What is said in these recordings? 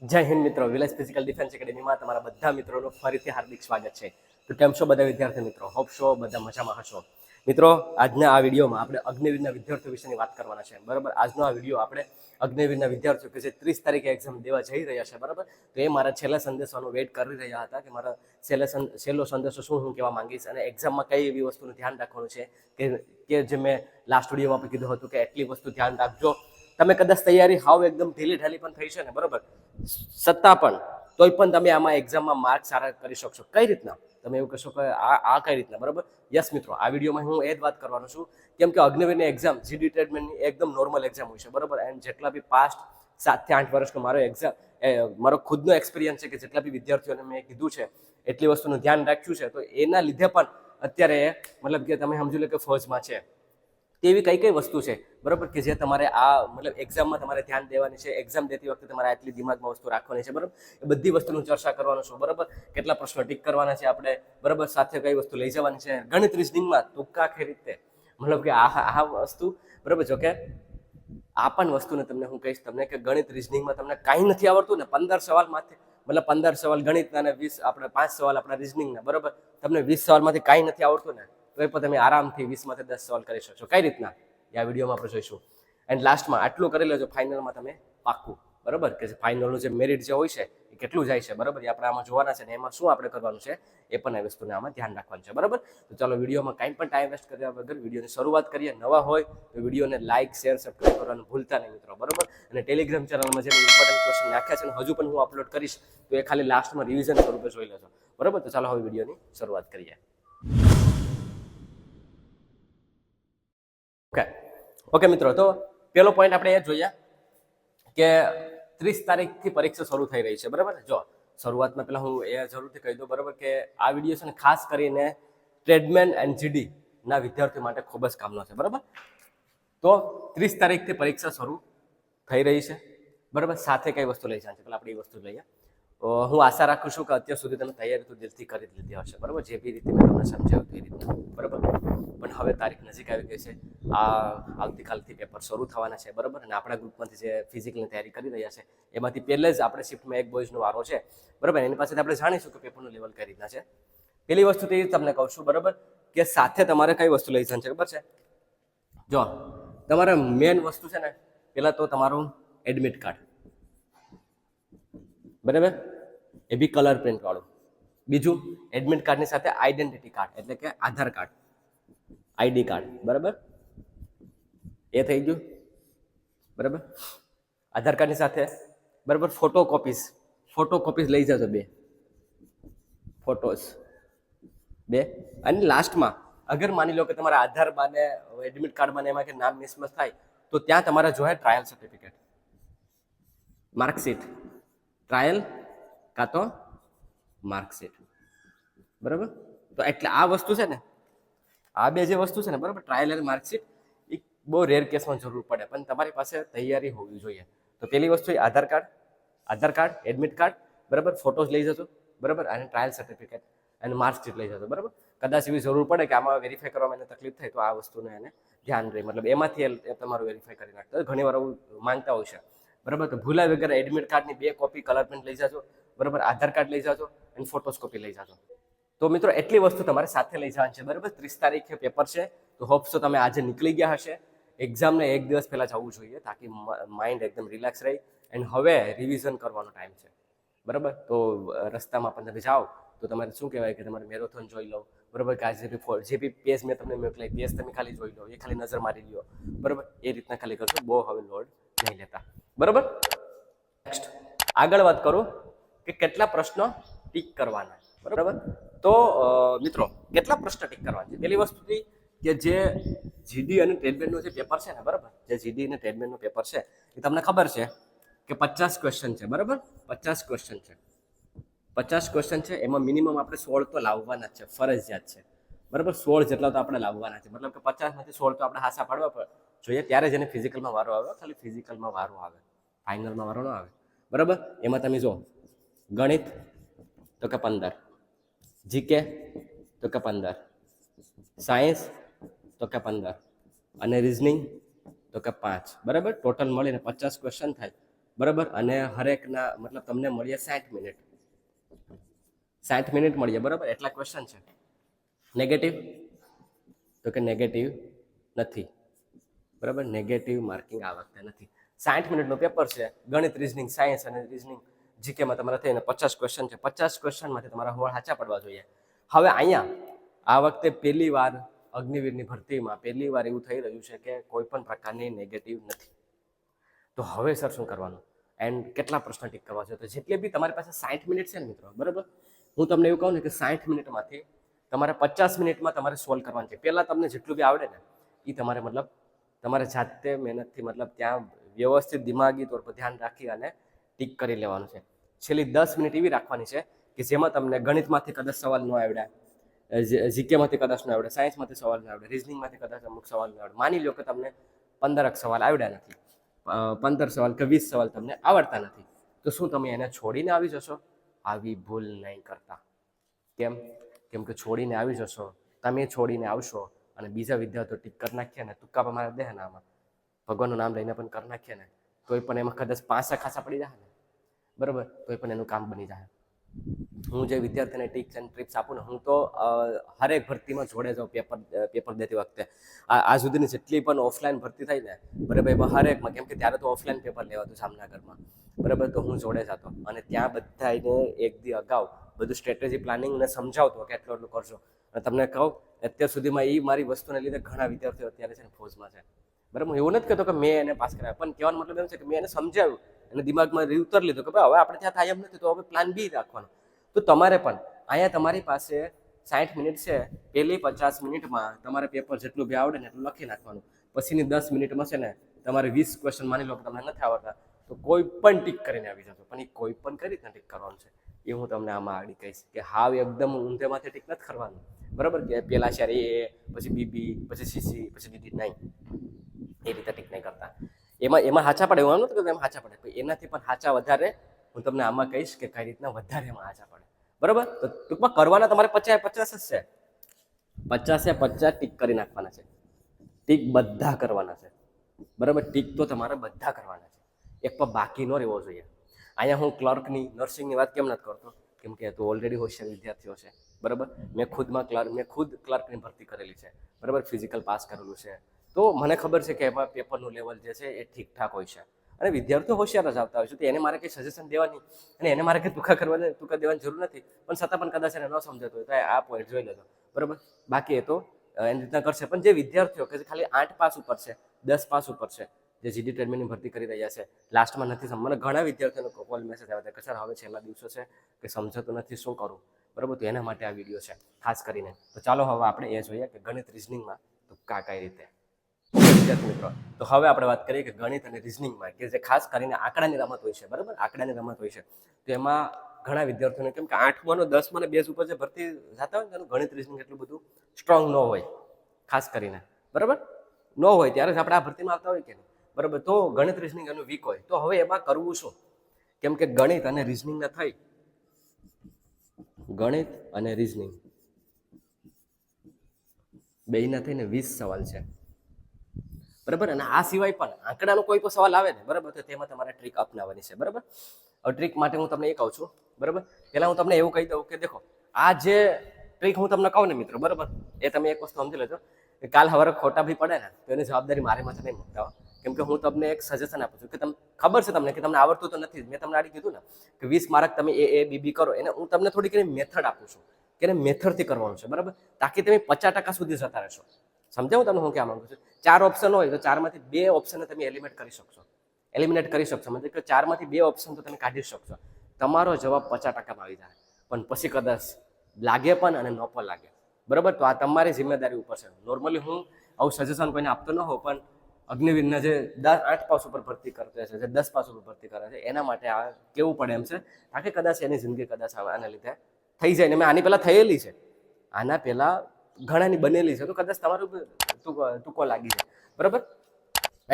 જય હિન્દ મિત્રો, village physical defence એકેડેમીમાં તમારા બધા મિત્રોનું ફરીથી હાર્દિક સ્વાગત છે. તો કેમ છો બધા વિદ્યાર્થી મિત્રો? હોપ છો બધા મજામાં હશો. મિત્રો, આજના આ વિડીયોમાં આપણે અગ્નિવીરના વિદ્યાર્થીઓ વિશેની વાત કરવાના છે. બરાબર, આજનો આ વિડીયો આપણે અગ્નિવીરના વિદ્યાર્થીઓ કે જે 30 તારીખે એક્ઝામ દેવા જઈ રહ્યા છે, બરાબર, તો એ મારા છેલ્લા સંદેશાનો વેઇટ કરી રહ્યા હતા કે મારા છેલ્લો સંદેશો શું હું કહેવા માંગીશ અને એક્ઝામમાં કઈ એવી વસ્તુનું ધ્યાન રાખવાનું છે કે જે મેં લાસ્ટ વિડીયોમાં પણ કીધું હતું કે એટલી વસ્તુ ધ્યાન રાખજો. તમે કદાચ તૈયારી હાવ એકદમ ઢીલી ઢાલી પણ થઈ છે ને, બરાબર, છતાં પણ તોય પણ તમે આમાં એક્ઝામમાં માર્ક સારા કરી શકશો. કઈ રીતના? તમે એવું કહેશો કે આ કઈ રીતના? બરાબર, યસ મિત્રો, આ વિડીયોમાં હું એ જ વાત કરવાનો છું. કેમ કે અગ્નિવીરની એક્ઝામ જીડી ટ્રીટમેન્ટની એકદમ નોર્મલ એક્ઝામ હોય છે, બરાબર. એન્ડ જેટલા બી પાસ્ટ 7 થી 8 વર્ષનો મારો ખુદનો એક્સપિરિયન્સ છે કે જેટલા બી વિદ્યાર્થીઓને મેં કીધું છે એટલી વસ્તુનું ધ્યાન રાખ્યું છે, તો એના લીધે પણ અત્યારે મતલબ કે તમે સમજી લો કે ફોજમાં છે. તેવી કઈ કઈ વસ્તુ છે, બરાબર, કે જે તમારે આ મતલબ એક્ઝામમાં તમારે ધ્યાન દેવાની છે. એક્ઝામ દેતી વખતે તમારે આટલી દિમાગમાં વસ્તુ રાખવાની છે, બરાબર. એ બધી વસ્તુનું ચર્ચા કરવાનું છું, બરાબર. કેટલા પ્રશ્નો ટીક કરવાના છે આપણે, બરાબર, સાથે કઈ વસ્તુ લઈ જવાની છે. ગણિત રીઝનિંગમાં ટૂંકા આખી રીતે મતલબ કે આ વસ્તુ, બરાબર. જો કે આ પણ વસ્તુને તમને હું કહીશ તમને કે ગણિત રીઝનિંગમાં તમને કાંઈ નથી આવડતું ને, 15 સવાલમાંથી મતલબ 15 સવાલ ગણિતના અને 20 આપણે 5 સવાલ આપણા રીઝનિંગના, બરાબર. તમને 20 સવાલમાંથી કાંઈ નથી આવડતું ને, તો એ પણ તમે આરામથી 20માંથી 10 સવાલ કરી શકશો. કઈ રીતના? આ વિડીયોમાં આપણે જોઈશું. એન્ડ લાસ્ટમાં આટલું કરી લેજો, ફાઇનલમાં તમે પાક્કું, બરાબર, કે ફાઇનલનું જે મેરિટ જે હોય છે એ કેટલું જાય છે, બરાબર, એ આપણે આમાં જોવાના છે ને એમાં શું આપણે કરવાનું છે એ પણ આ વસ્તુને આમાં ધ્યાન રાખવાનું છે, બરાબર. તો ચાલો વિડીયોમાં કાંઈ પણ ટાઈમ વેસ્ટ કર્યા વગર વિડીયોની શરૂઆત કરીએ. નવા હોય તો વિડીયોને લાઇક, શેર, સબસ્ક્રાઈબ કરવાનું ભૂલતા નહીં મિત્રો, બરાબર. અને ટેલિગ્રામ ચેનલમાં જે ઇમ્પોર્ટન્ટ ક્વેશ્ચન નાખ્યા છે ને હજુ પણ હું અપલોડ કરીશ, તો એ ખાલી લાસ્ટમાં રિવિઝન સ્વરૂપે જોઈ લેજો, બરાબર. તો ચાલો હવે વિડીયોની શરૂઆત કરીએ. ઓકે મિત્રો, તો પેલો પોઈન્ટ આપણે એ જોઈએ કે 30 તારીખથી પરીક્ષા શરૂ થઈ રહી છે, બરાબર. જો શરૂઆતમાં પહેલાં હું એ જરૂરથી કહી દઉં, બરાબર, કે આ વિડીયો છે ને ખાસ કરીને ટ્રેડમેન એન્ડ જીડી ના વિદ્યાર્થીઓ માટે ખૂબ જ કામનો છે, બરાબર. તો 30 તારીખથી પરીક્ષા શરૂ થઈ રહી છે, બરાબર. સાથે કઈ વસ્તુ લઈ જાય છે, પેલા આપણે એ વસ્તુ લઈએ. હું આશા રાખું છું કે અત્યાર સુધી તમે તૈયારી તો દિલથી કરી જ લીધી હશે, બરાબર, જે બી રીતે મેં તમને સમજાવ્યું એ રીતના, બરાબર. પણ હવે તારીખ નજીક આવી ગઈ છે. આવતીકાલથી પેપર શરૂ થવાના છે, બરાબર. અને આપણા ગ્રુપમાંથી જે ફિઝિકલની તૈયારી કરી રહ્યા છે એમાંથી પહેલે જ આપણે શિફ્ટમાં એક બોયઝનો વારો છે, બરાબર. એની પાસેથી આપણે જાણીશું કે પેપરનું લેવલ કઈ રીતના છે. પેલી વસ્તુ તો એ તમને કહું છું, બરાબર, કે સાથે તમારે કઈ વસ્તુ લઈ જવાની છે ખબર છે? જો તમારે મેન વસ્તુ છે ને, પહેલાં તો તમારું એડમિટ કાર્ડ, બરાબર, એ બી કલર પ્રિન્ટ વાળું. બીજું એડમિટ કાર્ડની સાથે આઈડેન્ટિટી કાર્ડ એટલે કે આધાર કાર્ડ, આઈડી કાર્ડ, બરાબર, એ થઈ ગયું, બરાબર. આધાર કાર્ડની સાથે, બરાબર, ફોટોકોપીસ લઈ જજો, 2 ફોટોસ, 2. અને લાસ્ટમાં અગર માની લો કે તમારા આધારમાં ને એડમિટ કાર્ડમાં એમાં કે નામ મિસમેચ થાય તો ત્યાં તમારે જોઈએ ટ્રાયલ સર્ટિફિકેટ, માર્કશીટ, ટ્રાયલ કાં તો માર્કશીટ, બરાબર. તો એટલે આ વસ્તુ છે ને, આ બે જે વસ્તુ છે ને, બરાબર, ટ્રાયલ અને માર્કશીટ, એ બહુ રેર કેસમાં જરૂર પડે, પણ તમારી પાસે તૈયારી હોવી જોઈએ. તો પેલી વસ્તુ આધાર કાર્ડ, એડમિટ કાર્ડ, બરાબર, ફોટોસ લઈ જજો, બરાબર, અને ટ્રાયલ સર્ટિફિકેટ અને માર્કશીટ લઈ જજો, બરાબર. કદાચ એવી જરૂર પડે કે આમાં વેરીફાઈ કરવામાં એને તકલીફ થાય તો આ વસ્તુને એને ધ્યાન રહે, મતલબ એમાંથી એ તમારું વેરીફાઈ કરી નાખતો. ઘણી વાર એવું માંગતા હોય છે, બરાબર. તો ભૂલા વગર એડમિટ કાર્ડની 2 કોપી કલર પ્રિન્ટ લઈ જાજો, બરાબર, આધાર કાર્ડ લઈ જાજો અને ફોટોસ્કોપી લઈ જાજો. તો મિત્રો એટલી વસ્તુ તમારે સાથે લઈ જવાની છે, બરાબર. 30 તારીખે પેપર છે, તો હોપ્સ તો તમે આજે નીકળી ગયા હશે. એક્ઝામને 1 દિવસ પહેલા જવું જોઈએ તાકી માઇન્ડ એકદમ રિલેક્સ રહે. એન્ડ હવે રિવિઝન કરવાનો ટાઈમ છે, બરાબર. તો રસ્તામાં પણ તમે જાઓ તો તમારે શું કહેવાય કે તમારે મેરેથોન જોઈ લો, બરાબર, કે આજે જે બી પેજ મેં તમને મોકલાય પેજ તમે ખાલી જોઈ લો, એ ખાલી નજર મારી લો, બરાબર. એ રીતના ખાલી કરશો, બહુ હવે લોડ નહીં લેતા, બરાબર. નેક્સ્ટ આગળ વાત કરું કે કેટલા પ્રશ્નો ટીક કરવાના, બરાબર. તો મિત્રો કેટલા પ્રશ્ન ટીક કરવાના છે? પહેલી વસ્તુ કે જે જીડી અને ટ્રેડમેનનું જે પેપર છે ને, બરાબર, જે જીડી અને ટ્રેડમેનનું પેપર છે એ તમને ખબર છે કે 50 ક્વેશ્ચન છે, બરાબર. 50 ક્વેશ્ચન છે, 50 ક્વેશ્ચન છે. એમાં મિનિમમ આપણે 16 તો લાવવાના જ છે, ફરજિયાત છે, બરાબર. 16 જેટલા તો આપણે લાવવાના છે, મતલબ કે 50માંથી 16 તો આપણે હાસા પાડવા જોઈએ, ત્યારે જ એને ફિઝિકલમાં વારો આવે. ખાલી ફિઝિકલમાં વારો આવે, ફાઇનલમાં વારો ન આવે, બરાબર. એમાં તમે જો ગણિત તો કે 15, જીકે તો કે 15, સાયન્સ તો કે 15 અને રિઝનિંગ તો કે 5, બરાબર. ટોટલ મળીને 50 ક્વેશ્ચન થાય બરાબર, અને હરેકના મતલબ તમને મળીએ 60 મિનિટ, 60 મિનિટ મળીએ, બરાબર. એટલા ક્વેશ્ચન છે. નેગેટિવ તો કે નેગેટિવ નથી, બરાબર. નેગેટિવ માર્કિંગ આ વખતે નથી. 60 મિનિટનું પેપર છે. ગણિત, રીઝનિંગ, સાયન્સ અને રીઝનિંગ જીકેમાં તમારે થઈને 50 ક્વેશ્ચન છે. 50 ક્વેશ્ચનમાંથી તમારા હોળ સાચા પડવા જોઈએ. હવે અહીંયા આ વખતે પહેલી વાર અગ્નિવીરની ભરતીમાં પહેલી વાર એવું થઈ રહ્યું છે કે કોઈ પણ પ્રકારની નેગેટિવ નથી. તો હવે સર શું કરવાનું એન્ડ કેટલા પ્રશ્ન ટીક કરવા છે? તો જેટલી બી તમારી પાસે 60 મિનિટ છે ને મિત્રો, બરાબર, હું તમને એવું કહું ને કે 60 મિનિટમાંથી તમારે 50 મિનિટમાં તમારે સોલ્વ કરવાનું છે. પહેલાં તમને જેટલું બી આવડે ને એ તમારે મતલબ તમારે જાતે મહેનતથી મતલબ ત્યાં વ્યવસ્થિત દિમાગી તौर પર ધ્યાન રાખી અને ટીક કરી લેવાનું છે. છેલ્લી 10 મિનિટ એવી રાખવાની છે કે જેમાં તમને ગણિતમાંથી કદાચ સવાલ ન આવડ્યા, જીકેમાંથી કદાચ ન આવડે, સાયન્સમાંથી સવાલ ન આવડે, રીઝનિંગમાંથી કદાચ અમુક સવાલ ન આવડે. માની લો કે તમને 15 સવાલ આવડ્યા નથી, 15 સવાલ કે 20 સવાલ તમને આવડતા નથી, તો શું તમે એને છોડીને આવી જશો? આવી ભૂલ નહીં કરતા. કેમ? કેમ કે છોડીને આવી જશો, તમે છોડીને આવશો અને બીજા વિદ્યાર્થીઓ ટીક કરી નાખીએ ને, તુક્કા પર મારે દે ને, આમાં ભગવાનનું નામ લઈને પણ કરી નાખીએ ને, તોય પણ એમાં કદાચ 5 ખાસા પડી જાય ને, બરાબર, તોય પણ એનું કામ બની જાય. હું જે વિદ્યાર્થીને ટિપ્સ એન્ડ ટ્રિપ્સ આપું ને, હું તો હરેક ભરતીમાં જોડે જાઉં. પેપર દેતી વખતે આ સુધીની જેટલી પણ ઓફલાઈન ભરતી થઈ ને, બરાબર, એમાં હરેકમાં, કેમ કે ત્યારે તો ઓફલાઈન પેપર લેવાતું જામનગરમાં, બરાબર, તો હું જોડે જતો અને ત્યાં બધાને એક દી અગાઉ બધું સ્ટ્રેટેજી પ્લાનિંગ ને સમજાવતો કે એટલું એટલું કરશો. અને તમને કહું, અત્યાર સુધીમાં એ મારી વસ્તુને લીધે ઘણા વિદ્યાર્થીઓ અત્યારે છે ને ફોજમાં છે, બરાબર. હું એવું નથી કહેતો કે મેં એને પાસ કરાવ્યા, પણ કહેવાનો મતલબ એમ છે કે મેં એને સમજાવ્યું, એને દિમાગમાં ઉતર લીધું કે ભાઈ હવે આપણે ત્યાં થાય એમ નથી, તો હવે પ્લાન બી રાખવાનો. તો તમારે પણ અહીંયા તમારી પાસે 60 મિનિટ છે. પહેલી 50 મિનિટમાં તમારે પેપર જેટલું બી આવડે ને એટલું લખી નાખવાનું. પછીની 10 મિનિટમાં છે ને તમારે 20 ક્વેશ્ચન માની લો કે તમને નથી આવડતા, તો કોઈ પણ ટીક કરીને આવી જશો. પણ એ કોઈ પણ કઈ રીતના ટીક કરવાનું છે એ હું તમને આમાં આગળ કહીશ કે હાવ એકદમ ઊંધેમાંથી ટીક નથી કરવાનું, બરાબર, કે પહેલા શેર એ, પછી બીબી, પછી સીસી, પછી ડીડી, નહીં, એ રીતે ટીક નહીં કરતા. એમાં સાચા પડે એવું નથી કે એમાં સાચા પડે, એનાથી પણ સાચા વધારે હું તમને આમાં કહીશ કે કઈ રીતના વધારે એમાં સાચા પડે, બરાબર. તો ટૂંકમાં કરવાના તમારે 50 જ છે. 50 ટીક કરી નાખવાના છે. ટીક બધા કરવાના છે, બરાબર. ટીક તો તમારે બધા કરવાના છે, એક પણ બાકી ન રહેવો જોઈએ. અહીંયા હું ક્લર્કની, નર્સિંગની વાત કેમ નથી કરતો? કેમ કે તો ઓલરેડી હોશિયાર વિદ્યાર્થીઓ છે, બરાબર. મેં ખુદ ક્લર્કની ભરતી કરેલી છે, બરાબર, ફિઝિકલ પાસ કરેલું છે. તો મને ખબર છે કે એમાં પેપરનું લેવલ જે છે એ ઠીકઠાક હોય છે અને વિદ્યાર્થીઓ હોશિયાર જ આવતા હોય છે. તો એને મારે કંઈ સજેશન દેવાની અને એને મારે કંઈ ટૂંકા દેવાની જરૂર નથી, પણ છતાં પણ કદાચ એને ન સમજાતું હોય તો આ પોઈન્ટ જોઈ લેજો, બરાબર. બાકી એ તો એની રીતના કરશે. પણ જે વિદ્યાર્થીઓ કે જે ખાલી 8 પાસ ઉપર છે, 10 પાસ ઉપર છે, જે જીડી ટ્રેડમેનની ભરતી કરી રહ્યા છે, લાસ્ટમાં નથી મને ઘણા વિદ્યાર્થીઓનો કોલ મેસેજ આવ્યા હતા કે સર હવે છેલ્લા દિવસો છે કે સમજાતું નથી, શું કરું, બરાબર. તો એના માટે આ વિડીયો છે ખાસ કરીને. તો ચાલો હવે આપણે એ જોઈએ કે ગણિત રીઝનિંગમાં તો કઈ રીતે. વિદ્યાર્થી મિત્રો, તો હવે આપણે વાત કરીએ કે ગણિત અને રીઝનિંગમાં કે જે ખાસ કરીને આંકડાની રમત હોય છે, બરાબર, આંકડાની રમત હોય છે. તો એમાં ઘણા વિદ્યાર્થીઓને કેમ કે 8માં 10માં 2 ઉપર જે ભરતી જતા હોય ને એનું ગણિત રીઝનિંગ એટલું બધું સ્ટ્રોંગ ન હોય, ખાસ કરીને, બરાબર, ન હોય ત્યારે જ આપણે આ ભરતીમાં આવતા હોય કે નહીં, બરાબર. તો ગણિત રીઝનિંગ એનું વીક હોય. તો હવે એમાં કરવું શું? કેમ કે ગણિત અને રીઝનિંગના થઈ, ગણિત અને રીઝનિંગ બેયના થઈને 20 સવાલ છે, બરાબર. અને આ સિવાય પણ આંકડાનો કોઈ પણ સવાલ આવે ને, બરાબર, તો તેમાં તમારે ટ્રીક અપનાવવાની છે, બરાબર. હવે ટ્રીક માટે હું તમને એ કહું છું, બરાબર. પહેલા હું તમને એવું કહી દઉં કે દેખો, આ જે ટ્રીક હું તમને કહું ને મિત્રો, બરાબર, એ તમે એક વસ્તુ સમજી લેજો કે કાલ સવારે ખોટા ભી પડે ને તો એની જવાબદારી મારી માથે નહીં મૂકતા હો. કેમ કે હું તમને એક સજેશન આપું છું કે તમને ખબર છે તમને કે તમને આવડતું તો નથી. મેં તમને આડી કીધું ને કે 20 માર્ક તમે એ બીબી કરો, એને હું તમને થોડીક એની મેથડ આપું છું કે એને મેથડથી કરવાનું છે, બરાબર, તાકી તમે 50% સુધી જતા રહેશો. સમજાવું તમને હું કહેવા માંગુ છું? 4 ઓપ્શન હોય તો 4માંથી 2 ઓપ્શનને તમે એલિમિનેટ કરી શકશો, મતલબ કે 4માંથી 2 ઓપ્શન તો તમે કાઢી શકશો. તમારો જવાબ 50%માં આવી જાય. પણ પછી કદાચ લાગે પણ અને ન પણ લાગે, બરાબર. તો આ તમારી જિમ્મેદારી ઉપર છે. નોર્મલી હું આવું સજેશન કોઈને આપતો ન હોઉં, પણ અગ્નિવીરના જે 8 પાસ ઉપર ભરતી કરતા છે, જે 10 પાસ ઉપર ભરતી કરે છે, એના માટે આ કેવું પડે એમ છે. તાકે કદાચ એની જિંદગી કદાચ આના લીધે થઈ જાય ને. મેં આની પહેલાં થયેલી છે, આના પહેલાં ઘણાની બનેલી છે, તો કદાચ તમારું ટૂંકો લાગી જાય, બરાબર.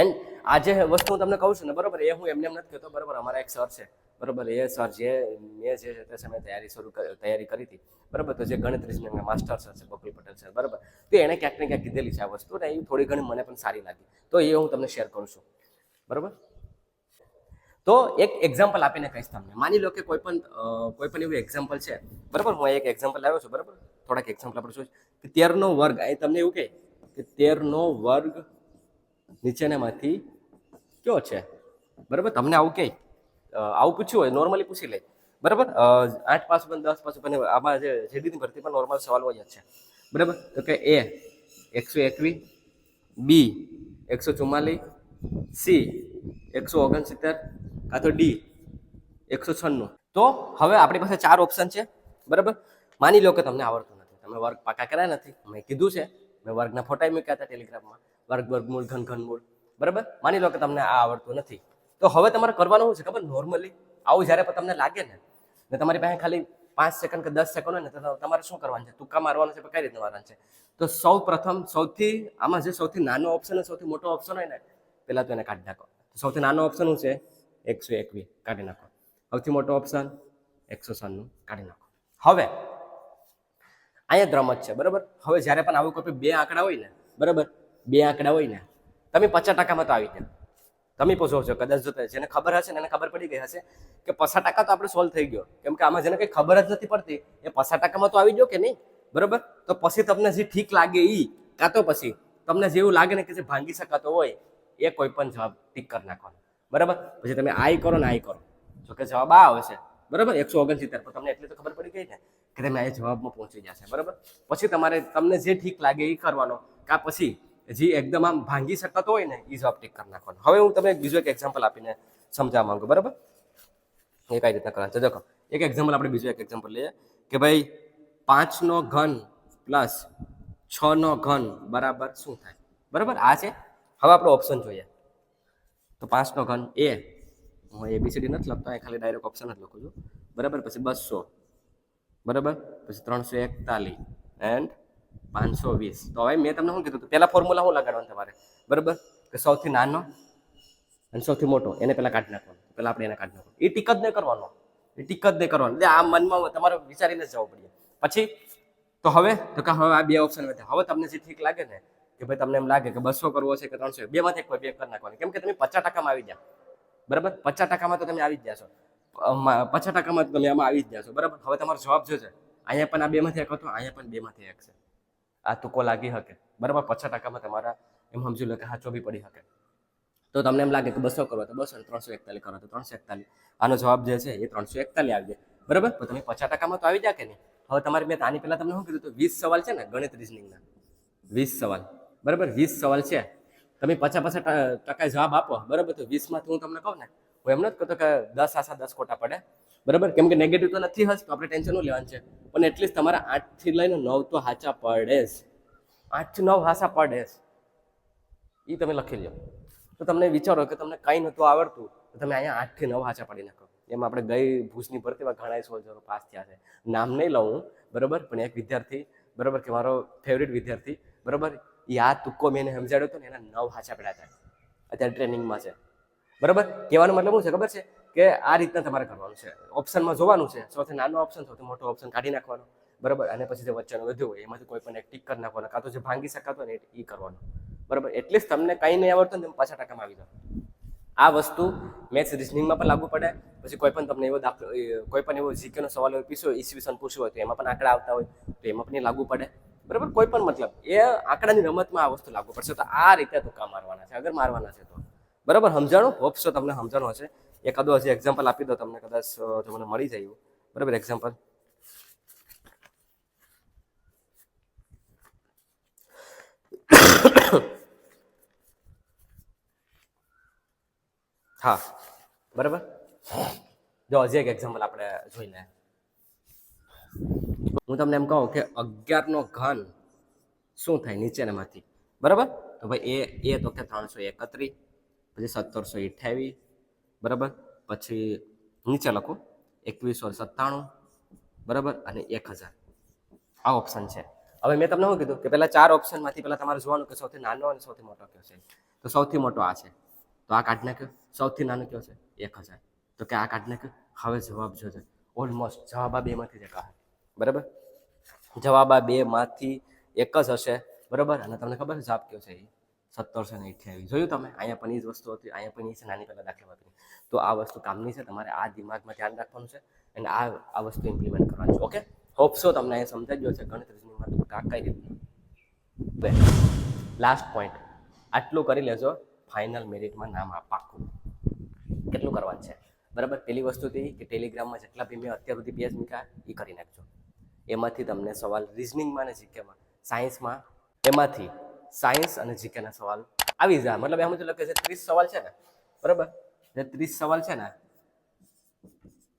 એન્ડ આ જે વસ્તુ હું તમને કહું છું ને, બરાબર, એ હું એમને એમ નથી કહેતો, બરાબર. અમારા એક સર છે, બરાબર, એ સર મેં જે તે સમયે તૈયારી કરી હતી, બરાબર. તો જે ગણિત રીઝનિંગના માસ્ટર સર છે, બકુલ પટેલ સર, બરાબર. તો એણે ક્યાંક ને ક્યાંક કીધેલી છે આ વસ્તુ ને એ થોડી ઘણી મને પણ સારી લાગી, તો એ હું તમને શેર કરું છું, બરાબર. તો એક એક્ઝામ્પલ આપીને કહીશ તમને. માની લો કે કોઈ પણ એવું એક્ઝામ્પલ છે, બરાબર. હું એક એક્ઝામ્પલ લાવ્યો છું, બરાબર. થોડાક એક્ઝામ્પલ આપણે જોઈએ કે 13નો વર્ગ, અહીં તમને એવું કહે કે 13નો વર્ગ નીચેનામાંથી કયો છે, બરાબર. તમને આવું કહે, આવું પૂછ્યું હોય, નોર્મલી પૂછી લે, બરાબર. 8 પાસ પણ 10 પાસ પણ આમાં જે જીડીની ભરતી પર નોર્મલ સવાલ હોય જ છે, બરાબર. તો કે એ 121, બી 144, સી 169, કાં તો ડી 196. તો હવે આપણી પાસે 4 ઓપ્શન છે, બરાબર. માની લો કે તમને આવડતું નથી, તમે વર્ગ પાકા કર્યા નથી, મેં કીધું છે, મેં વર્ગના ફોટા મૂક્યા હતા ટેલિગ્રામમાં, વર્ગ વર્ગમૂળ ઘનમૂળ, બરાબર. માની લો કે તમને આ આવડતું નથી, તો હવે તમારે કરવાનું શું છે ખબર? નોર્મલી આવું જ્યારે પણ તમને લાગે ને તમારી પાસે ખાલી 5 સેકન્ડ કે 10 સેકન્ડ હોય ને, તો તમારે શું કરવાનું છે? તુક્કા મારવાનું છે. કઈ રીતના મારવાનું છે? તો સૌ પ્રથમ આમાં જે સૌથી નાનો ઓપ્શન સૌથી મોટો ઓપ્શન હોય ને, પહેલા તો એને કાઢી નાખો. સૌથી નાનો ઓપ્શન શું છે? 121, કાઢી નાખો. સૌથી મોટો ઓપ્શન 196, કાઢી નાખો. હવે અહીંયા જ રમત છે, બરાબર. હવે જ્યારે પણ આવું કોઈ બે આંકડા હોય ને, બરાબર, બે આંકડા હોય ને, તમે 50% તો આવી જાય. તમે પૂછો છો, કદાચ જો જેને ખબર હશે ને એને ખબર પડી ગઈ હશે કે 50% તો આપણે સોલ્વ થઈ ગયો, કેમ કે આમાં જેને કંઈ ખબર જ નથી પડતી એ 50%માં તો આવી ગયો કે નહીં, બરાબર. તો પછી તમને જે ઠીક લાગે એ, કાં તો પછી તમને જેવું લાગે ને કે જે ભાંગી શકાતો હોય એ કોઈ પણ જવાબ ટીક કરી નાખવાનો, બરાબર. પછી તમે આઈ કરો ને આઈ કરો, જો કે જવાબ આ આવે છે, બરાબર, 169. પણ તમને એટલી તો ખબર પડી ગઈ ને કે તમે આ જવાબમાં પહોંચી જશે, બરાબર. પછી તમને જે ઠીક લાગે એ કરવાનો, કાં પછી જે એકદમ આમ ભાંગી શકાતો હોય ને એ જવાબ ટીક કરી નાખવાનો. હવે હું તમને બીજું એક એક્ઝામ્પલ આપીને સમજાવવા માંગુ, બરાબર. એ કઈ રીતના કરવાનું છે દેખો. એક એક્ઝામ્પલ આપણે બીજું એક એક્ઝામ્પલ લઈએ કે ભાઈ 5નો ઘન પ્લસ 6નો ઘન બરાબર શું થાય, બરાબર. આ છે. હવે આપણો ઓપ્શન જોઈએ તો 5નો ઘન એ, હું એબીસીડી નથી લખતો, એ ખાલી ડાયરેક્ટ ઓપ્શન જ લખું છું, બરાબર. પછી 200, બરાબર. પછી 341 એન્ડ 520. તો હવે મેં તમને શું કીધું? પહેલા ફોર્મ્યુલા શું લગાડવાનું તમારે, બરાબર, કે સૌથી નાનો અને સૌથી મોટો એને પહેલા કાઢી નાખવાનો. પહેલા આપણે એને કાઢી નાખવાનું. એ ટીક જ નહીં કરવાનો, એ ટીક જ નહીં કરવાનું. એટલે આ મનમાં તમારે વિચારીને જ જવું પડે. પછી તો હવે આ બે ઓપ્શન વધ્યા. હવે તમને જે ઠીક લાગે ને કે ભાઈ તમને એમ લાગે કે 200 કરવો છે કે 300, બેમાંથી એક બે કરી નાખવાનું. કેમ કે તમે 50%માં આવી ગયા, બરાબર. 50%માં તો તમે આવી જ જશો, 50%માં તમે આમાં આવી જ જશો, બરાબર. હવે તમારો જવાબ જો છે અહીંયા પણ આ બેમાંથી એક હતો, અહીંયા પણ બેમાંથી એક છે. આ તુક્કો લાગી શકે, બરાબર. 50%માં તમારા એમ સમજી લો કે સાચો બી પડી શકે. તો તમને એમ લાગે કે 200 કરો તો 200, 341 કરો તો 341. આનો જવાબ જે છે એ 341 આવી જાય, બરાબર. તો તમે 50%માં તો આવી જાય કે નહીં? હવે તમારે મેં આની પહેલા તમને શું કીધું? તો 20 સવાલ છે ને ગણિત રીઝનિંગના, 20 સવાલ, બરાબર. 20 સવાલ છે, તમે 50% જવાબ આપો, બરાબર. તો 20માંથી હું તમને કહું ને, હું એમ નથી કહેતો કે 10 આશા 10 ખોટા પડે, બરાબર. કેમ કે નેગેટિવ તો નથી હજ, તો આપણે ટેન્શન ન લેવાનું છે. પણ એટલીસ્ટ તમારા 8 થી લઈને 9 તો સાચા પડે જ, 8 થી 9 સાચા પડે જ, એ તમે લખી લો. તો તમને વિચારો કે તમને કંઈ નહોતું આવડતું, તો તમે અહીંયા 8 થી 9 સાચા પાડી નાખો. એમ આપણે ગઈ ભૂજની ભરતીમાં ઘણા સોલ્જરો પાસ થયા છે, નામ નહીં લઉં હું, બરાબર. પણ એક વિદ્યાર્થી, બરાબર, કે મારો ફેવરિટ વિદ્યાર્થી, બરાબર, એ આ તુક્કો મેં એને સમજાડ્યો હતો ને એના 9 સાચા પડ્યા હતા, અત્યારે ટ્રેનિંગમાં છે, બરાબર. કહેવાનો મતલબ શું છે ખબર છે? કે આ રીતના તમારે કરવાનું છે. ઓપ્શનમાં જોવાનું છે, સૌથી નાનો ઓપ્શન સૌથી મોટો ઓપ્શન કાઢી નાખવાનો, બરાબર. અને પછી જે વચ્ચેનો વધ્યો હોય એમાંથી કોઈ પણ એક ટીક કરી નાખવાનો, કાં તો જે ભાંગી શકાતો ને એ કરવાનું, બરાબર. એટલીસ્ટ તમને કંઈ નહીં આવડતું ને તમે 50%માં આવી જાઓ. આ વસ્તુ મેથ્સ રિઝનિંગમાં પણ લાગુ પડે. પછી કોઈ પણ તમને એવો દાખલો, કોઈ પણ એવો જીકેનો સવાલ હોય, ઈસવીસન પૂછ્યું હોય તો એમાં પણ આંકડા આવતા હોય તો એમાં પણ એ લાગુ પડે, બરાબર. કોઈ પણ મતલબ એ આંકડાની રમતમાં આ વસ્તુ લાગુ પડશે. તો આ રીતે તુક્કા મારવાના છે, અગર મારવાના છે તો, બરાબર. સમજાણું? હોપ્સ તમને સમજાણું હશે. એકાદો હજી એક્ઝામ્પલ આપી દો તમને, કદાચ જો મને મળી જાય એવું, બરાબર. એક્ઝામ્પલ હા, બરાબર. જો હજી એક એક્ઝામ્પલ આપણે જોઈ લે. હું તમને એમ કહું કે 11નો ઘન શું થાય નીચેનામાંથી, બરાબર. તો ભાઈ એ તો કે 331, પછી 1728, બરાબર. પછી નીચે લખો 2197, બરાબર, અને 1000. આ ઓપ્શન છે. હવે મેં તમને શું કીધું કે પહેલા 4 ઓપ્શનમાંથી પહેલા તમારે જોવાનું કે સૌથી નાનો અને સૌથી મોટો કયો છે. તો સૌથી મોટો આ છે, તો આ કાઢી નાખ્યો. સૌથી નાનો કયો છે? 1000, તો કે આ કાઢી નાખ્યો. હવે જવાબ જોજો, ઓલમોસ્ટ જવાબ આ બેમાંથી જ એક હશે, બરાબર. જવાબ આ બેમાંથી એક જ હશે, બરાબર. અને તમને ખબર છે જવાબ કયો છે? 1728 જોયું તમે? અહીંયા પણ એ જ વસ્તુ હતી, અહીંયા પણ એ છે નાની પહેલાં દાખલા હતી. તો આ વસ્તુ કામની છે, તમારે આ દિમાગમાં ધ્યાન રાખવાનું છે અને આ વસ્તુ ઇમ્પ્લિમેન્ટ કરવાની છે. ઓકે, હોપ સો તમને અહીંયા સમજાઈ ગયો છે ગણિત રીઝનિંગમાં તો કઈ રીતનું. લાસ્ટ પોઈન્ટ, આટલું કરી લેજો, ફાઇનલ મેરિટમાં નામ પાક્કું. કેટલું કરવાનું છે? બરાબર. પહેલી વસ્તુ હતી કે ટેલિગ્રામમાં જેટલા બી મેં અત્યાર સુધી પેજ મૂક્યા એ કરી નાખજો. એમાંથી તમને સવાલ રિઝનિંગમાં અને જીકેમાં, સાયન્સમાં, એમાંથી સાયન્સ અને જીકેના સવાલ આવી જાય. મતલબ એમ લખે છે 30 સવાલ છે ને, બરાબર? જે 30 સવાલ છે ને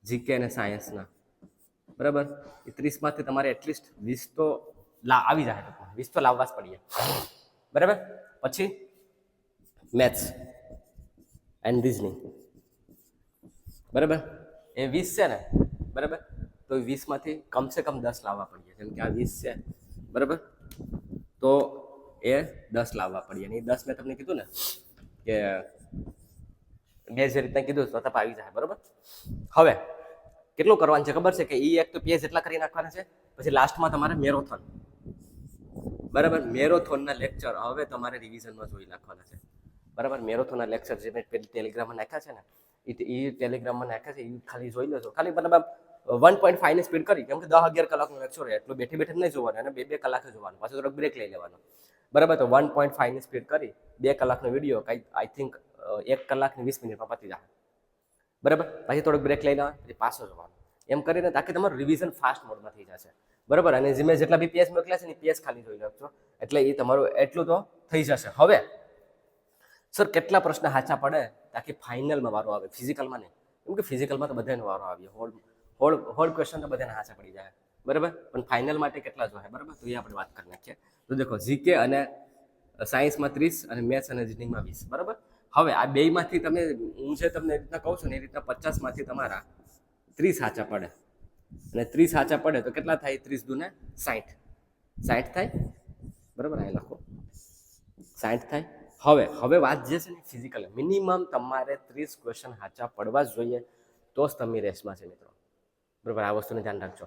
જીકે અને સાયન્સના, બરાબર, એ 30માંથી તમારે એટલીસ્ટ 20 તો આવી જાય, 20 તો લાવવા જ પડીએ, બરાબર. પછી મેથ્સ એન્ડ રિઝનિંગ, બરાબર, એ 20 છે ને, બરાબર, તો 20માંથી કમસે કમ 10 લાવવા પડીએ. જેમ કે આ 20 છે, બરાબર, તો એ 10 લાવવા પડીએ. અને એ 10 મેં તમને કીધું ને કે બે જે રીતના કીધું તો તપ આવી જાય, બરાબર. હવે કેટલું કરવાનું છે ખબર છે કે એ એક તો પેજ એટલા કરી નાખવાના છે. પછી લાસ્ટમાં તમારે મેરોથોન, બરાબર, મેરોથોનના લેક્ચર હવે તમારે રિવિઝનમાં જોઈ નાખવાના છે, બરાબર. મેરોથોનના લેક્ચર જે મેં ટેલિગ્રામમાં નાખ્યા છે ને, એ ટેલિગ્રામમાં નાખ્યા છે, એ ખાલી જોઈ લેજો. ખાલી મતલબ 1.5 ની સ્પીડ કરી, કેમ કે 10-11 કલાકનો લેક્ચર હોય, એટલું બેઠી નહીં જોવાનું, અને 2-2 કલાકે જોવાનું, પાછું થોડોક બ્રેક લઈ લેવાનો, બરાબર. તો 1.5 ની સ્પીડ કરી 2 કલાકનો વિડીયો કંઈ આઈ થિંક 1 કલાક ને 20 મિનિટમાં પતી જાય, બરાબર. પછી થોડોક બ્રેક લઈ લેવાનો, પછી પાછો જોવાનો. એમ કરીને તાકી તમારું રિવિઝન ફાસ્ટ મોડમાં થઈ જશે, બરાબર. અને જે મેં જેટલા બી પેજ મોકલ્યા છે ને એ પેજ ખાલી જોઈ લેજો, એટલે એ તમારું એટલું તો થઈ જશે. હવે સર કેટલા પ્રશ્ન સાચા પડે તાકી ફાઇનલમાં વારો આવે, ફિઝિકલમાં નહીં, કેમ કે ફિઝિકલમાં તો બધાનો વારો આવ્યો, હોલ ક્વેશ્ચન તો બધાને સાચા પડી જાય, બરાબર. પણ ફાઇનલ માટે કેટલા જોઈએ, બરાબર, તો એ આપણે વાત કરી નાખીએ. તો દેખો, જીકે અને સાયન્સમાં 30 અને મેથ્સ અને રિઝનિંગમાં 20, બરાબર. હવે આ બેમાંથી તમે, હું જે તમને એ રીતના કહું છું ને એ રીતના 50માંથી તમારા 30 સાચા પડે, અને 30 સાચા પડે તો કેટલા થાય? 30 દુને 60, 60 થાય, બરાબર. અહીં લખો 60 થાય. હવે વાત જે છે ને ફિઝિકલ, મિનિમમ તમારે 30 ક્વેશ્ચન સાચા પડવા જ જોઈએ, તો જ તમે રેસમાં છે મિત્રો, બરાબર. આ વસ્તુને ધ્યાન રાખજો.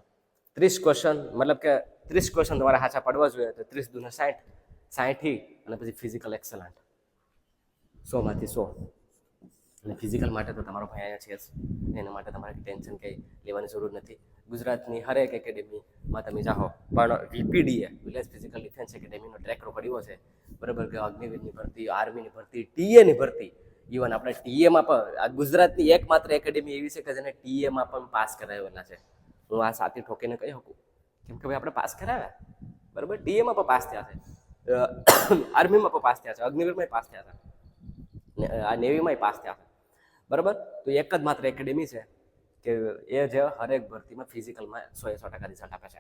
30 ક્વેશ્ચન મતલબ કે 30 ક્વેશ્ચન તમારે સાચા પડવા જોઈએ, તો 30 દુને 60, 60 અને પછી ફિઝિકલ એક્સલન્ટ 100માંથી 100. અને ફિઝિકલ માટે તો તમારો ભાઈ અહીંયા છે જ, એના માટે તમારે ટેન્શન કંઈ લેવાની જરૂર નથી. ગુજરાતની હરેક એકેડેમીમાં તમે જાઓ, પણ VPDA વિલેજ ફિઝિકલ ડિફેન્સ એકેડેમીનો ટ્રેક પડ્યો છે, બરાબર, કે અગ્નિવીરની ભરતી, આર્મીની ભરતી, ટીએની ભરતી, ઇવન આપણે ટીએમાં પણ આ ગુજરાતની એકમાત્ર એકેડેમી એવી છે કે જેને ટીએમાં પણ પાસ કરાવેલા છે. હું આ સાથી ઠોકીને કહી શકું, કેમ કે ભાઈ આપણે પાસ કરાવ્યા, બરાબર. ટીએમાં પણ પાસ થયા છે, આર્મીમાં પણ પાસ થયા છે, અગ્નિવીરમાં પાસ થયા છે, આ નેવીમાં પાસ થયા છે, બરાબર. તો એક જ માત્ર એકેડેમી છે કે એ જે હરેક ભરતીમાં ફિઝિકલમાં 100% રિઝલ્ટ આપે છે,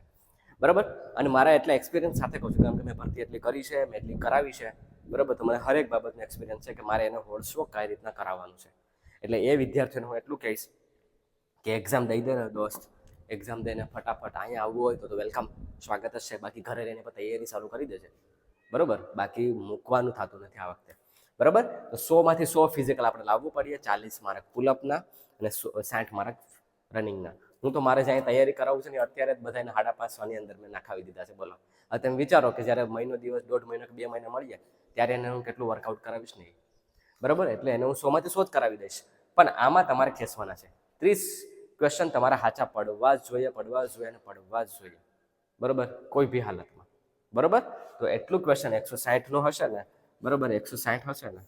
બરાબર. અને મારા એટલા એક્સપિરિયન્સ સાથે કહું છું, કારણ કે મેં ભરતી એટલી કરી છે, મેં એટલી કરાવી છે, બરાબર. તો મને હરેક બાબતનો એક્સપિરિયન્સ છે કે મારે એને હોલ્ડશો કઈ રીતના કરાવવાનું છે. એટલે એ વિદ્યાર્થીઓને હું એટલું કહીશ કે એક્ઝામ દઈ દે ને દોસ્ત, એક્ઝામ દઈને ફટાફટ અહીંયા આવવું હોય તો વેલકમ, સ્વાગત જ છે. બાકી ઘરે રહીને પણ તૈયારી ચાલુ કરી દેજે, બરાબર. બાકી મૂકવાનું થતું નથી આ વખતે, બરાબર. તો 100માંથી 100 ફિઝિકલ આપણે લાવવું પડીએ, 40 માર્ક પુલઅપના અને 60 માર્ક રનિંગના. હું તો મારે જ્યાં તૈયારી કરાવું છું ને અત્યારે જ બધાને 5.5-6ની અંદર મેં નાખાવી દીધા છે, બોલો. હવે તમે વિચારો કે જ્યારે મહિનો દિવસ, 1.5 મહિનો કે 2 મહિના મળીએ ત્યારે એને હું કેટલું વર્કઆઉટ કરાવીશ નહીં, બરાબર. એટલે એને હું 100માંથી 100 જ કરાવી દઈશ. પણ આમાં તમારે ખેંચવાના છે 30 ક્વેશ્ચન તમારા સાચા પડવા જ જોઈએ, પડવા જ જોઈએ અને પડવા જ જોઈએ, બરાબર, કોઈ બી હાલતમાં, બરાબર. તો એટલું ક્વેશ્ચન 160નો હશે ને, બરાબર, 160 હશે ને,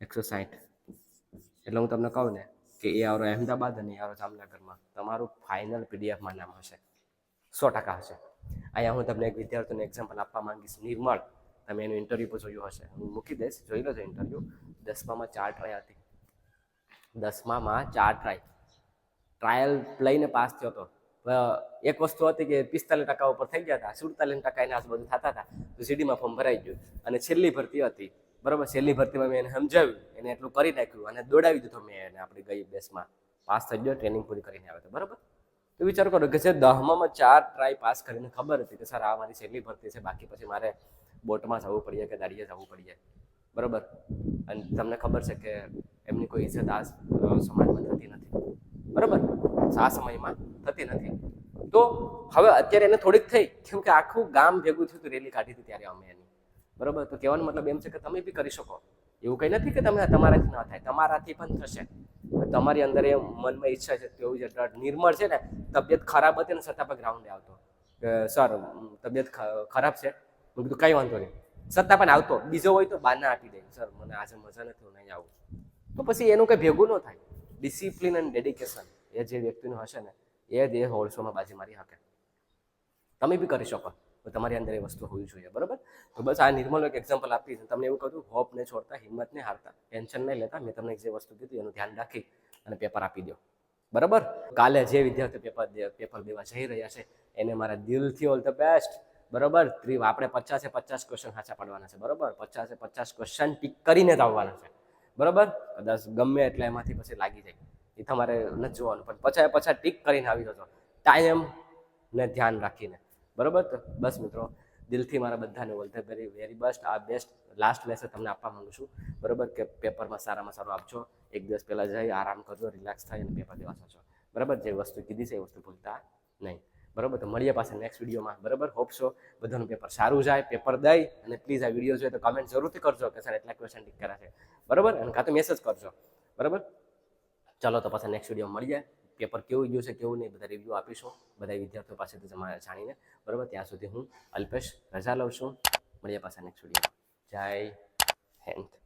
160 એટલે હું તમને કહું ને કે એ આવરો અહેમદાબાદ અને એ આવરો જામનગરમાં તમારું ફાઇનલ પીડીએફમાં નામ હશે, 100% હશે. અહીંયા હું તમને એક વિદ્યાર્થીનું એક્ઝામ્પલ આપવા માંગીશ, નિર્મળ. તમે એનું ઇન્ટરવ્યૂ પણ જોયું હશે, હું મૂકી દઈશ, જોઈ લેજો ઇન્ટરવ્યૂ. 10માં 4 ટ્રાય હતી, 10માં 4 ટ્રાયલ લઈને પાસ થયો હતો. એક વસ્તુ હતી કે 45% ઉપર થઈ ગયા હતા, 47% એના આજુબાજુ થતા હતા, તો સીડીમાં ફોર્મ ભરાઈ ગયું. અને છેલ્લી ભરતી હતી, બરાબર, છેલ્લી ભરતીમાં મેં એને સમજાવ્યું, એને એટલું કરી નાખ્યું અને દોડાવી દીધો મેં એને. આપણી ગઈ બેસમાં પાસ થઈ ગયો, ટ્રેનિંગ પૂરી કરીને આવ્યો હતો, બરાબર. તો વિચાર કરો કે જે 10માં 4 ટ્રાય પાસ કરીને ખબર હતી કે સર આ મારી છેલ્લી ભરતી છે, બાકી પછી મારે બોટમાં જવું પડીએ કે દાડીએ જવું પડીએ, બરાબર. અને તમને ખબર છે કે એમની કોઈ ઇજ્જત આ સમાજમાં થતી નથી, બરાબર, આ સમયમાં થતી નથી. તો હવે અત્યારે એને થોડીક થઈ, કેમ કે આખું ગામ ભેગું થયું હતું, રેલી કાઢી હતી ત્યારે અમે એની, બરોબર. તો કહેવાનો મતલબ એમ છે કે તમે બી કરી શકો. એવું કંઈ નથી કે તમે તમારાથી ના થાય, તમારાથી પણ થશે. તમારી અંદર એ મનમાં ઈચ્છા છે તેવું છે. નિર્મળ છે ને તબિયત ખરાબ હતી ને છતાં પણ ગ્રાઉન્ડે આવતો કે સર તબિયત ખરાબ છે. મેં કીધું કંઈ વાંધો નહીં, છતાં પણ આવતો. બીજો હોય તો બાના આપી દે, સર મને આજે મજા નથી, હું નહીં આવું. તો પછી એનું કંઈ ભેગું ન થાય. ડિસિપ્લિન અને ડેડિકેશન એ જે વ્યક્તિનું હશે ને એ જ એ હોળસોમાં બાજી મારી શકે. તમે બી કરી શકો, તો તમારી અંદર એ વસ્તુ હોવી જોઈએ. બરાબર. તો બસ આ નિર્મલ એક એક્ઝામ્પલ આપી છે. તમને એવું કહ્યું, હોપ ને છોડતા, હિંમત ને હારતા, ટેન્શન નહીં લેતા. મેં તમને જે વસ્તુ કીધી એનું ધ્યાન રાખી અને પેપર આપી દો. બરાબર. કાલે જે વિદ્યાર્થીઓ પેપર દેવા જઈ રહ્યા છે એને મારા દિલથી ઓલ ધ બેસ્ટ. બરાબર. આપણે 50-50 ક્વેશ્ચન સાચા પાડવાના છે. બરાબર. 50-50 ક્વેશ્ચન ટીક કરીને જ આવવાના છે. બરાબર. કદાચ ગમે એટલે એમાંથી પછી લાગી જાય એ તમારે નથી જોવાનું, પણ 50-50 ટીક કરીને આવી જજો, ટાઈમ ને ધ્યાન રાખીને. બરાબર. તો બસ મિત્રો, દિલથી મારા બધાને ઓલ ધ વેરી બેસ્ટ. આ બેસ્ટ લાસ્ટ મેસેજ તમને આપવા માંગુ છું. બરાબર. કે પેપરમાં સારામાં સારું આપજો. એક દિવસ પહેલાં જઈ આરામ કરજો, રિલેક્સ થાય અને પેપર દેવા જજો. બરાબર. જે વસ્તુ કીધી છે એ વસ્તુ ભૂલતા નહીં. બરાબર. તો મળીએ પાછા નેક્સ્ટ વિડીયોમાં. બરાબર. હોપ છો બધાનું પેપર સારું જાય. પેપર દઈ અને પ્લીઝ આ વિડીયો જોઈએ તો કમેન્ટ જરૂરથી કરજો કે સર એટલા ક્વેશ્ચન ટીક કર્યા છે. બરાબર. અને કાં તો મેસેજ કરજો. બરાબર. ચાલો તો પાછા નેક્સ્ટ વિડીયોમાં મળીએ. પેપર કેવું ગયું છે કેવું નહીં બધા રિવ્યૂ આપીશું બધા વિદ્યાર્થીઓ પાસેથી જાણીને. બરાબર. ત્યાં સુધી હું અલ્પેશ રજા લઉં છું. મળીએ પાછા નેક્સ્ટ વિડીયોમાં. જય હિન્દ.